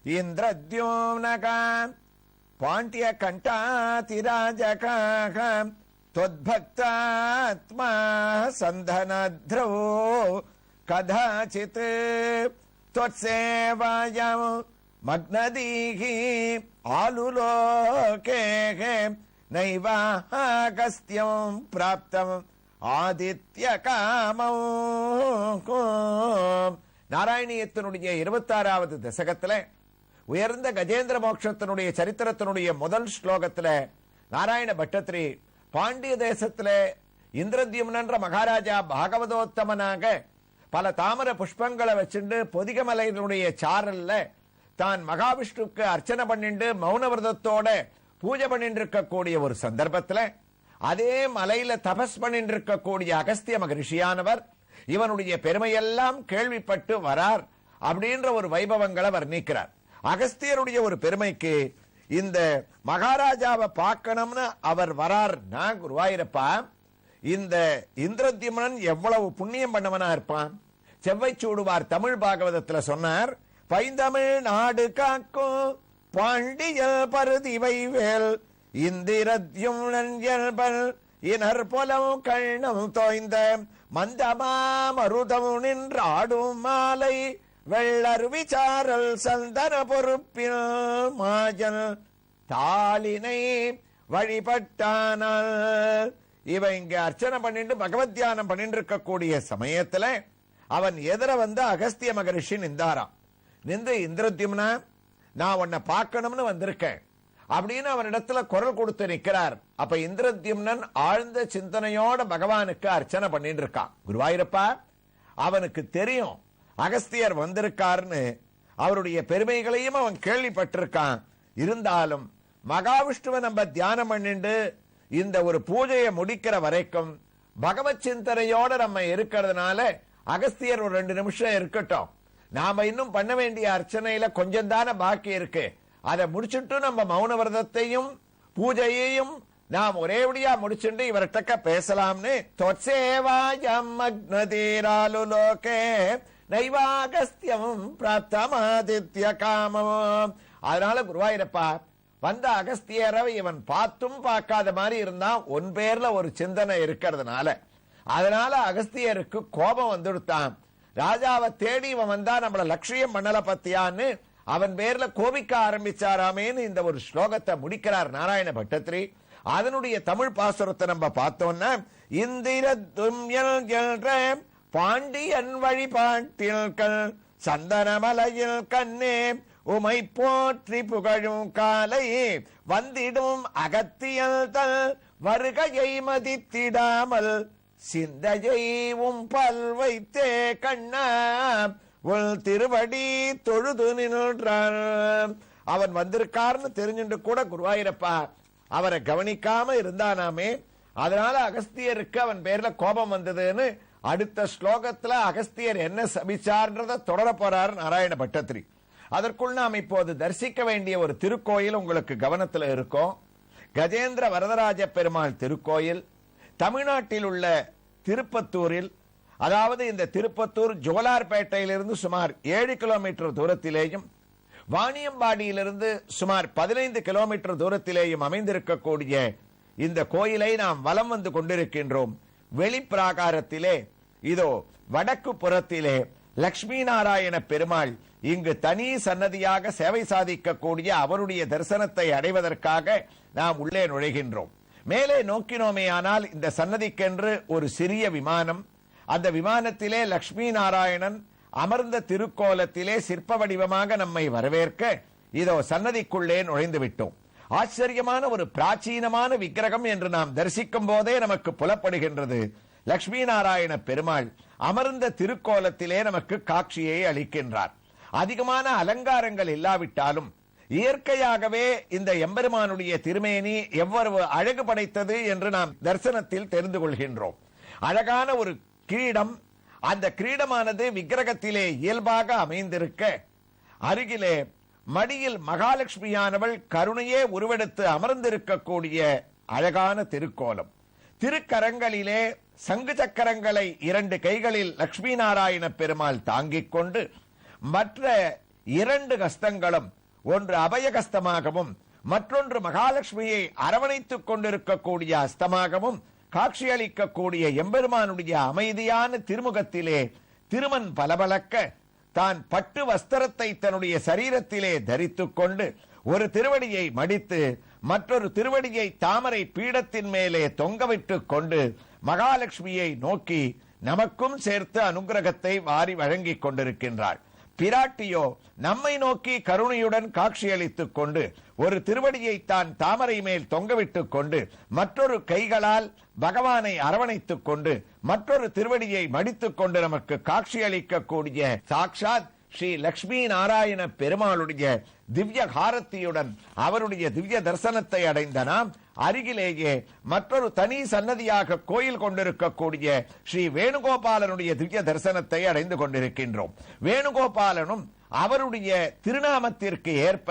இந்திரத்யோம்னக பாண்டிய கண்டாதிராஜகாக त्वद्भक्तात्मा सन्धनद्रौ कदाचित् त्वत्सेवायां मग्नदीः आलुलोकेः नैवागस्त्यं प्राप्तम् ஆதித்யகாமோ. நாராயணியத்தினுடைய 26வது தசகத்திலே உயர்ந்த கஜேந்திர மோட்சத்தினுடைய சரித்திரத்தினுடைய முதல் ஸ்லோகத்தில நாராயண பட்டத்திரி பாண்டிய தேசத்திலே இந்திரத்யும்னன்ற மகாராஜா பாகவதோத்தமனாக பல தாமர புஷ்பங்களை வச்சுண்டு பொதிகமலையினுடைய சாரல்ல தான் மகாவிஷ்ணுக்கு அர்ச்சனை பண்ணிண்டு மௌன விரதத்தோட பூஜை பண்ணிட்டு இருக்கக்கூடிய ஒரு சந்தர்ப்பத்துல அதே மலையில தபஸ் பண்ணிட்டு இருக்கக்கூடிய அகஸ்திய மகரிஷியானவர் இவனுடைய பெருமையெல்லாம் கேள்விப்பட்டு வரார் அப்படின்ற ஒரு வைபவங்களை வர்ணிக்கிறார். அகஸ்தியருடைய ஒரு பெருமைக்கு இந்த மகாராஜாவை பார்க்கணும்னு அவர் வரார்னா, குருவாயிரப்பா இந்த இந்திரத்யும்னன் எவ்வளவு புண்ணியம் பண்ணவனா இருப்பான். செவ்வை சூடுவார் தமிழ் பாகவதத்துல சொன்னார், பைந்தமிழ் நாடு காக்கும் பாண்டிய பருதிவை வேல் இந்திரத்யும்னன் இயல்பல் இனர் பொலம் கண்ணம் தோய்ந்த மந்தமா மருதம் நின்றாடும் மாலை வெள்ளர் விசாரல் சந்தன பொறுப்பில் மாஜல் தாளினை வழிபட்டானால். இவ இங்க அர்ச்சனை பண்ணிட்டு பகவத் தியானம் பண்ணிட்டு இருக்கக்கூடிய சமயத்துல அவன் எதிர வந்து அகஸ்திய மகரிஷி நின்றாராம். நின்று இந்திரத்யும்னா நான் உன்னை பார்க்கணும்னு வந்திருக்கேன் அப்படின்னு அவனிடத்துல குரல் கொடுத்து நிற்கிறார். அப்ப இந்திரத்யும்னன் ஆழ்ந்த சிந்தனையோட பகவானுக்கு அர்ச்சனை பண்ணிட்டு இருக்கான். குருவாயிரப்பா அவனுக்கு தெரியும் அகஸ்தியர் வந்திருக்காருன்னு, அவருடைய பெருமைகளையும் அவன் கேள்விப்பட்டிருக்கான். இருந்தாலும் மகாவிஷ்ணுவை நம்ம தியானம் பண்ணிட்டு இந்த ஒரு பூஜையை முடிக்கிற வரைக்கும் பகவத் சிந்தனையோட நம்ம இருக்கிறதுனால அகஸ்தியர் ஒரு 2 நிமிஷம் இருக்கட்டும், நாம இன்னும் பண்ண வேண்டிய அர்ச்சனையில கொஞ்சம் தானே பாக்கி இருக்கு, அதை முடிச்சுட்டு நம்ம மௌன விரதத்தையும் பூஜையையும் நாம் ஒரேபடியா முடிச்சுட்டு இவர்கிட்ட பேசலாம்னு தொற்சேவாயம் அக்னதீராலுலோகே நைவாகஸ்தியம் பிராப்தமாதித்ய காமம். அதனால குருவாயிரப்பா வந்த அகஸ்தியரை இவன் பார்த்தும் பார்க்காத மாதிரி இருந்தான். உன் பேர்ல ஒரு சிந்தனை இருக்கிறதுனால அதனால அகஸ்தியருக்கு கோபம் வந்துடுத்தான். ராஜாவை தேடி இவன் வந்தா நம்மள லட்சியம் பண்ணல பத்தியான்னு அவன் பேர்ல கோபிக்க ஆரம்பிச்சாராமேன்னு இந்த ஒரு ஸ்லோகத்தை முடிக்கிறார் நாராயண பட்டத்திரி. அதனுடைய தமிழ் பாசுரத்தை நம்ம பார்த்தோம்னா, இந்திரத்யும்னன் பாண்டியன் வழிபாட்டில் சந்தனமலையில் கண்ணே உமை போற்றி புகழும் காலை வந்திடும் அகத்தியல் தல் வருகையை மதித்திடாமல் சிந்தையை பல் வைத்தே கண்ணா உள் திருவடி தொழுது நின்றான். அவன் வந்திருக்காருன்னு தெரிஞ்சுட்டு கூட குருவாயிரப்பா அவரை கவனிக்காம இருந்தானாமே, அதனால அகஸ்தியருக்கு அவன் பேர்ல கோபம் வந்ததுன்னு அடுத்த ஸ்லோகத்துல அகஸ்தியர் என்ன சபிச்சார்ன்றத தொடர போறார் நாராயண பட்டத்திரி. அதற்குள் நாம் இப்போது தரிசிக்க வேண்டிய ஒரு திருக்கோயில் உங்களுக்கு கவனத்தில் இருக்கும். கஜேந்திர வரதராஜ பெருமாள் திருக்கோயில் தமிழ்நாட்டில் உள்ள திருப்பத்தூரில், அதாவது இந்த திருப்பத்தூர் ஜோலார்பேட்டையிலிருந்து சுமார் 7 கிலோமீட்டர் தூரத்திலேயும் வாணியம்பாடியிலிருந்து சுமார் 15 கிலோமீட்டர் தூரத்திலேயும் அமைந்திருக்கக்கூடிய இந்த கோயிலை நாம் வலம் வந்து கொண்டிருக்கின்றோம். வெளிப்பிராகாரத்திலே இதோ வடக்கு புறத்திலே லட்சுமி நாராயண பெருமாள் இங்கு தனி சன்னதியாக சேவை சாதிக்கக்கூடிய அவருடைய தரிசனத்தை அடைவதற்காக நாம் உள்ளே நுழைகின்றோம். மேலே நோக்கினோமே ஆனால் இந்த சன்னதிக்கென்று ஒரு சிறிய விமானம், அந்த விமானத்திலே லட்சுமி நாராயணன் அமர்ந்த திருக்கோலத்திலே சிற்ப வடிவமாக நம்மை வரவேற்க இதோ சன்னதிக்குள்ளே நுழைந்து விட்டோம். ஆச்சரியமான ஒரு பிராச்சீனமான விக்கிரகம் என்று நாம் தரிசிக்கும் போதே நமக்கு புலப்படுகின்றது. லட்சுமி நாராயண பெருமாள் அமர்ந்த திருக்கோலத்திலே நமக்கு காட்சியை அளிக்கின்றார். அதிகமான அலங்காரங்கள் இல்லாவிட்டாலும் இயற்கையாகவே இந்த எம்பெருமானுடைய திருமேனி எவ்வளவு அழகு படைத்தது என்று நாம் தரிசனத்தில் தெரிந்து கொள்கின்றோம். அழகான ஒரு கிரீடம், அந்த கிரீடமானது விக்கிரகத்திலே இயல்பாக அமைந்திருக்க அருகிலே மடியில் மகாலட்சுமியானவள் கருணையே உருவெடுத்து அமர்ந்திருக்கக்கூடிய அழகான திருக்கோலம். திருக்கரங்களிலே சங்கு சக்கரங்களை 2 கைகளில் லட்சுமி நாராயண பெருமாள் தாங்கிக் கொண்டு மற்ற 2 கஸ்தங்களும், ஒன்று அபயகஸ்தமாகவும் மற்றொன்று மகாலட்சுமியை அரவணைத்துக் கொண்டிருக்கக்கூடிய அஸ்தமாகவும் காட்சியளிக்கக்கூடிய எம்பெருமானுடைய அமைதியான திருமுகத்திலே திருமன் பலபலக்க தான் பட்டு வஸ்திரத்தை தன்னுடைய சரீரத்திலே தரித்துக் கொண்டு ஒரு திருவடியை மடித்து மற்றொரு திருவடியை தாமரை பீடத்தின் மேலே தொங்கவிட்டுக் கொண்டு மகாலட்சுமியை நோக்கி நமக்கும் சேர்த்து அனுகிரகத்தை வாரி வழங்கிக் கொண்டிருக்கின்றாள். பிராட்டியோ நம்மை நோக்கி கருணையுடன் காட்சியளித்துக் கொண்டு ஒரு திருவடியை தான் தாமரை மேல் தொங்கவிட்டுக் கொண்டு மற்றொரு கைகளால் பகவானை அரவணைத்துக் கொண்டு மற்றொரு திருவடியை மடித்துக் கொண்டு நமக்கு காட்சியளிக்கக்கூடிய சாட்சாத் ஸ்ரீ லட்சுமி நாராயண பெருமாளுடைய திவ்ய ஹாரத்தியுடன் அவருடைய திவ்ய தரிசனத்தை அடைந்த நாம் அருகிலேயே மற்றொரு தனி சன்னதியாக கோயில் கொண்டிருக்கக்கூடிய ஸ்ரீ வேணுகோபாலனுடைய திவ்ய தரிசனத்தை அடைந்து கொண்டிருக்கின்றோம். வேணுகோபாலனும் அவருடைய திருநாமத்திற்கு ஏற்ப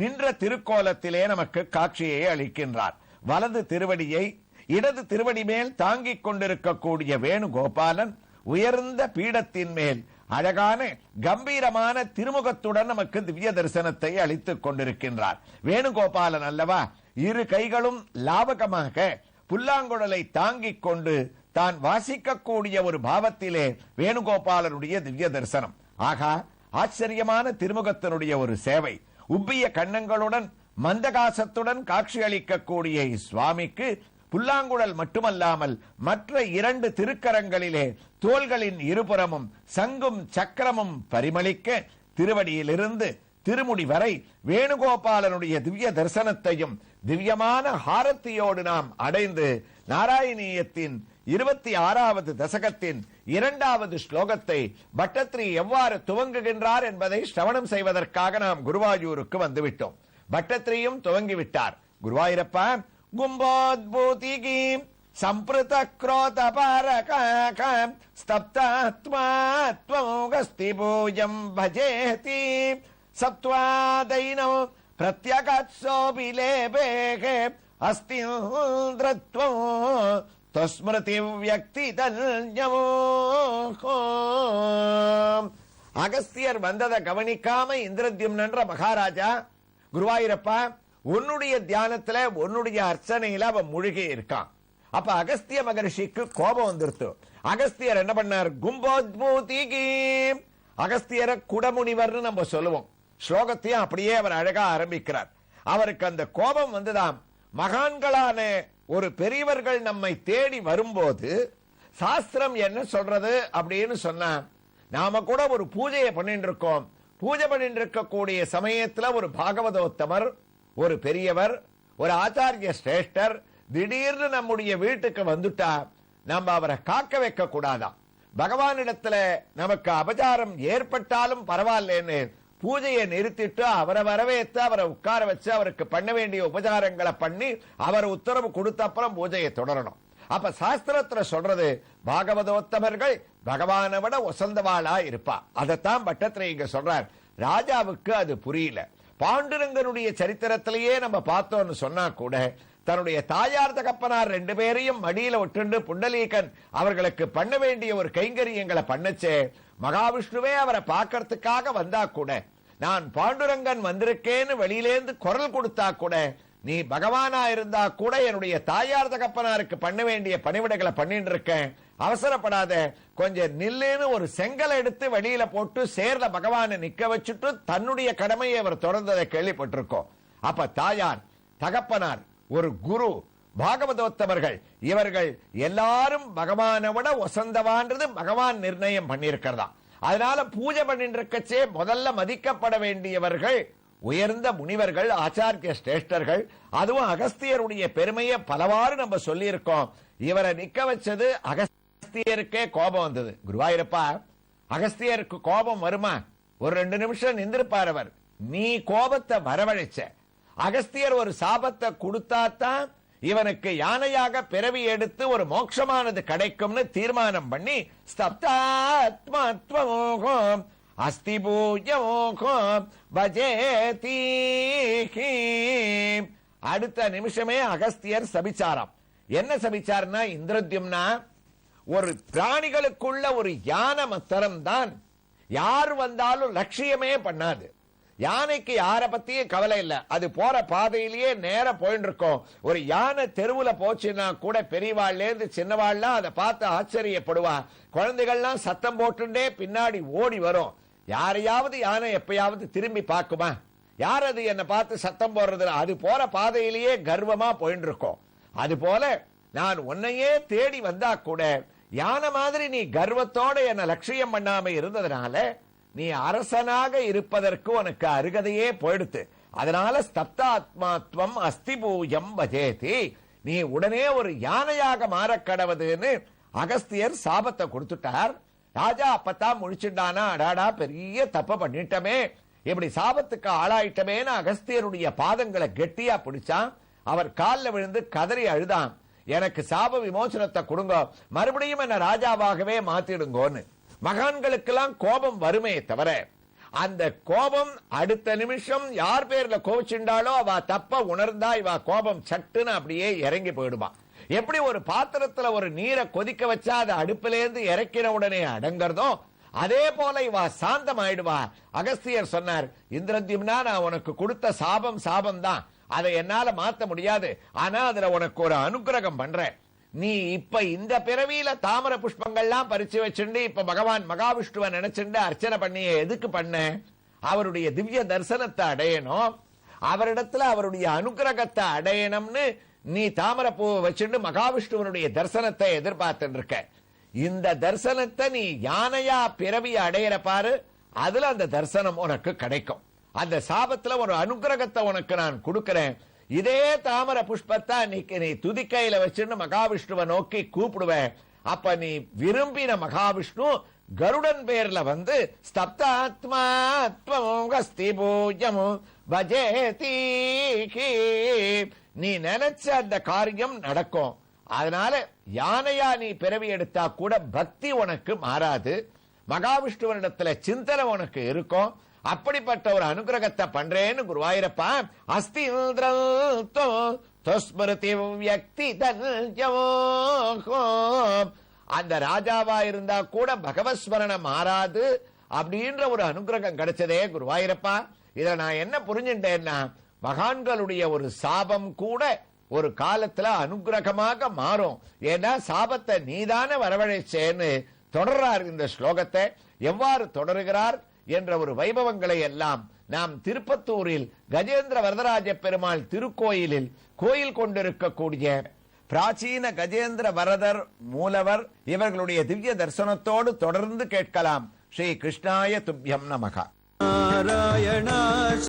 நின்ற திருக்கோலத்திலே நமக்கு காட்சியை அளிக்கின்றார். வலது திருவடியை இடது திருவடி மேல் தாங்கிக் கொண்டிருக்கக்கூடிய வேணுகோபாலன் உயர்ந்த பீடத்தின் மேல் அழகான கம்பீரமான திருமுகத்துடன் நமக்கு திவ்ய தரிசனத்தை அளித்துக் கொண்டிருக்கின்றார். வேணுகோபாலன் அல்லவா, இரு கைகளும் லாவகமாக புல்லாங்குழலை தாங்கிக் கொண்டு தான் வாசிக்கக்கூடிய ஒரு பாவத்திலே வேணுகோபாலனுடைய திவ்ய தரிசனம். ஆகா, ஆச்சரியமான திருமுகத்தினுடைய ஒரு சேவை. உப்பிய கண்ணங்களுடன் மந்தகாசத்துடன் காட்சி அளிக்கக்கூடிய சுவாமிக்கு புல்லாங்குழல் மட்டுமல்லாமல் மற்ற 2 திருக்கரங்களிலே தோள்களின் இருபுறமும் சங்கும் சக்கரமும் பரிமளிக்க திருவடியிலிருந்து திருமுடி வரை வேணுகோபாலனுடைய திவ்ய தரிசனத்தையும் திவ்யமான ஹாரத்தியோடு நாம் அடைந்து நாராயணீயத்தின் 26வது தசகத்தின் 2வது ஸ்லோகத்தை பட்டத்ரி எவ்வாறு துவங்குகின்றார் என்பதை ஸ்ரவணம் செய்வதற்காக நாம் குருவாயூருக்கு வந்துவிட்டோம். பட்டத்ரியும் துவங்கிவிட்டார். குருவாயூரப்பா, கும்போத்பூதிகி சம்பிருத க்ரோதபாரகாம் ஸ்தப்தாத்மா த்வமோகஸ்தி பூஜம் பஜேதி சத்வாதைனோ பிரத்யகத்சோபிலேபேகே அஸ்திந்திரத்வோ தஸ்மிருதி வியக்திதல்யமோ. அகஸ்தியர் வந்ததை கவனிக்காம இந்திரத்யும்னன்ற மகாராஜா, குருவாயூரப்பா உன்னுடைய தியானத்துல உன்னுடைய அர்ச்சனையில அவன் முழுகி இருக்கான். அப்ப அகஸ்திய மகரிஷிக்கு கோபம் வந்துருத்து. அகஸ்தியர் என்ன பண்ணார்? கும்போத்பூதிகி. அகஸ்தியரை குடமுனிவர்னு நம்ம சொல்லுவோம். ஸ்லோகத்தையும் அப்படியே அவர் அழகா ஆரம்பிக்கிறார். அவருக்கு அந்த கோபம் வந்துதான். மகான்களான ஒரு பெரியவர்கள் நம்மை தேடி வரும்போது சாஸ்திரம் என்ன சொல்றது அப்படின்னு சொன்னா, நாம கூட ஒரு பூஜையை பண்ணிட்டு இருக்கோம். பூஜை பண்ணிட்டு இருக்கக்கூடிய சமயத்துல ஒரு பாகவதோத்தமர், ஒரு பெரியவர், ஒரு ஆச்சாரிய சிரேஷ்டர் திடீர்னு நம்முடைய வீட்டுக்கு வந்துட்டா நம்ம அவரை காக்க வைக்க கூடாதாம். பகவானிடத்துல நமக்கு அபச்சாரம் ஏற்பட்டாலும் பரவாயில்லைன்னு பூஜையை நிறுத்திட்டு அவரை வரவேற்று அவரை உட்கார வச்சு அவருக்கு பண்ண வேண்டிய உபச்சாரங்களை பண்ணி அவர் உத்தரவு கொடுத்த அப்புறம் பூஜையை தொடரணும். அப்ப சாஸ்திரத்துல சொல்றது பாகவதோத்தமர்கள் பகவானை விட ஒசந்தவாளா இருப்பா. அதைத்தான் பட்டத்திரை இங்க சொல்றார். ராஜாவுக்கு அது புரியல. பாண்டுரங்கனுடைய சரித்திரத்திலேயே நம்ம பார்த்தோம்னு சொன்னா கூட தன்னுடைய தாயார் தகப்பனார் 2 பேரையும் மடியில விட்டுண்டு புண்டலீகன் அவர்களுக்கு பண்ண வேண்டிய ஒரு கைங்கரியங்களை பண்ணச்சே மகாவிஷ்ணுவே அவரை பார்க்கறதுக்காக வந்தா கூட, நான் பாண்டுரங்கன் வந்திருக்கேன்னு வெளியிலேந்து குரல் கொடுத்தா கூட, நீ பகவானா இருந்தா கூட என்னுடைய தாயார் தகப்பனாருக்கு பண்ண வேண்டிய பணிவிடைகளை பண்ணிட்டு இருக்கேன், அவசரப்படாத, கொஞ்சம் நில்லுன்னு ஒரு செங்கலை எடுத்து வெளியில போட்டு சேர்ல பகவானை நிக்க வச்சுட்டு தன்னுடைய கடமையை அவர் தொடர்ந்ததை கேள்விப்பட்டிருக்கோம். அப்ப தாயார் தகப்பனார் ஒரு குரு பாகவதோத்தமர்கள் இவர்கள் எல்லாரும் பகவானை விட ஒசந்தவான்றது பகவான் நிர்ணயம் பண்ணியிருக்கிறதா. அதனால பூஜை பண்ணிட்டு இருக்கச்சே முதல்ல மதிக்கப்பட வேண்டியவர்கள் உயர்ந்த முனிவர்கள், ஆச்சாரிய சிரேஷ்டர்கள். அதுவும் அகஸ்தியருடைய பெருமையை பலவாறு நம்ம சொல்லி இருக்கோம். இவரை நிக்க வச்சது அகஸ்தியருக்கே கோபம் வந்தது. குருவாயூரப்பா, அகஸ்தியருக்கு கோபம் வருமா? ஒரு 2 நிமிஷம் நின்றுப்பார் அவர். நீ கோபத்தை வரவழைச்ச. அகஸ்தியர் ஒரு சாபத்தை கொடுத்தாத்தான் இவனுக்கு யானையாக பிறவி எடுத்து ஒரு மோட்சமானது கிடைக்கும்னு தீர்மானம் பண்ணி ஸ்தப்தாத்மத்வமோகம் அஸ்தி பூஜ்யமோகம் பஜேதி. அடுத்த நிமிஷமே அகஸ்தியர் சபிச்சாராம். என்ன சபிச்சார்னா, இந்திரத்யும்னா, ஒரு பிராணிகளுக்குள்ள ஒரு யான மத்திரம் தான் யார் வந்தாலும் லட்சியமே பண்ணாது. யானைக்கு யார பத்தியும் கவலை இல்ல. அது போற பாதையிலேயே நேர போயிட்டு இருக்கோம். ஒரு யானை தெருவுல போச்சுன்னா கூட பெரியவாள்ல இருந்து சின்னவாள்லாம் அதை பார்த்து ஆச்சரியப்படுவா. குழந்தைகள்லாம் சத்தம் போட்டுட்டே பின்னாடி ஓடி வரும். யாரையாவது யானை எப்பயாவது திரும்பி பார்க்குமா? யார் அது என்ன பார்த்து சத்தம் போடுறதுல? அது போற பாதையிலேயே கர்வமா போயிட்டு இருக்கோம். அது போல நான் உன்னையே தேடி வந்தா கூட யானை மாதிரி நீ கர்வத்தோட என்ன லட்சியம் பண்ணாம இருந்ததுனால நீ அரசனாக இருப்பதற்கு உனக்கு அருகதையே போயிடுத்து. அதனால ஸ்தப்தாத்மாத்வம் அஸ்திபூயம் பஜேதி, நீ உடனே ஒரு யானையாக மாற கடவுதுன்னு அகஸ்தியர் சாபத்தை கொடுத்துட்டார். ராஜா அப்பத்தான் முழிச்சுட்டானா, அடாடா பெரிய தப்ப பண்ணிட்டமே, இப்படி சாபத்துக்கு ஆளாயிட்டமேன்னு அகஸ்தியருடைய பாதங்களை கெட்டியா பிடிச்சான். அவர் காலில் விழுந்து கதறி அழுதான், எனக்கு சாப விமோசனத்தை கொடுங்க, மறுபடியும் என்ன ராஜாவாகவே மாத்திடுங்கோன்னு. மகான்களுக்கெல்லாம் கோபம் வருமே தவிர அந்த கோபம் அடுத்த நிமிஷம் யார் பேர்ல கோவிச்சுண்டாலோ அவ தப்ப உணர்ந்தா இவ கோபம் சட்டுன்னு அப்படியே இறங்கி போயிடுமா. எப்படி ஒரு பாத்திரத்துல ஒரு நீரை கொதிக்க வச்சா அதை அடுப்பிலேருந்து இறக்கின உடனே அடங்கறதோ அதே போல இவ சாந்தம் ஆயிடுவா. அகஸ்தியர் சொன்னார், இந்திரத்யும்னா நான் உனக்கு கொடுத்த சாபம் தான், அதை என்னால மாத்த முடியாது. ஆனா அதுல உனக்கு ஒரு அனுகிரகம் பண்றேன். நீ இப்ப இந்த பிறவியில தாமர புஷ்பங்கள்லாம் பறிச்சு வச்சுண்டு இப்ப பகவான் மகாவிஷ்ணுவ நினைச்சுண்டு அர்ச்சனை பண்ணி எதுக்கு பண்ண? அவருடைய திவ்ய தரிசனத்தை அடையணும், அவரிடத்துல அவருடைய அனுகிரகத்தை அடையணும்னு நீ தாமர பூ வச்சுண்டு மகாவிஷ்ணுவனுடைய தரிசனத்தை எதிர்பார்த்து இருக்க. இந்த தரிசனத்தை நீ யானையா பிறவி அடையிற பாரு, அதுல அந்த தரிசனம் உனக்கு கிடைக்கும். அந்த சாபத்துல ஒரு அனுகிரகத்தை உனக்கு நான் கொடுக்கிறேன். இதே தாமர புஷ்பத்தை நீ துதிக்கையில வச்சுன்னு மகாவிஷ்ணுவை நோக்கி கூப்பிடுவேன். அப்ப நீ விரும்பின மகாவிஷ்ணு கருடன் பேர்ல வந்து நீ நினைச்ச அந்த காரியம் நடக்கும். அதனால யானையா நீ பிறவி எடுத்தா கூட பக்தி உனக்கு மாறாது, மகாவிஷ்ணுவனிடத்துல சிந்தனை உனக்கு இருக்கும். அப்படிப்பட்ட ஒரு அனுகிரகத்தை பண்றேன்னு குருவாயிரப்பா. அஸ்தி அந்த ராஜாவா இருந்தா கூட பகவத் ஸ்மரணம் மாறாது அப்படின்ற ஒரு அனுகிரகம் கிடைச்சதே குருவாயிரப்பா. இத நான் என்ன புரிஞ்சுட்டேன்னா, மகான்களுடைய ஒரு சாபம் கூட ஒரு காலத்துல அனுகிரகமாக மாறும். ஏன்னா சாபத்தை நீதானே வரவழைச்சேன்னு தொடர்றார் இந்த ஸ்லோகத்தை. எவ்வாறு தொடருகிறார் என்ற ஒரு வைபவங்களை எல்லாம் நாம் திருப்பத்தூரில் கஜேந்திர வரதராஜ பெருமாள் திருக்கோயிலில் கோயில் கொண்டிருக்கக்கூடிய பிராச்சீன கஜேந்திர வரதர் மூலவர் இவர்களுடைய திவ்ய தரிசனத்தோடு தொடர்ந்து கேட்கலாம். ஸ்ரீ கிருஷ்ணாய துப்யம் நமகா.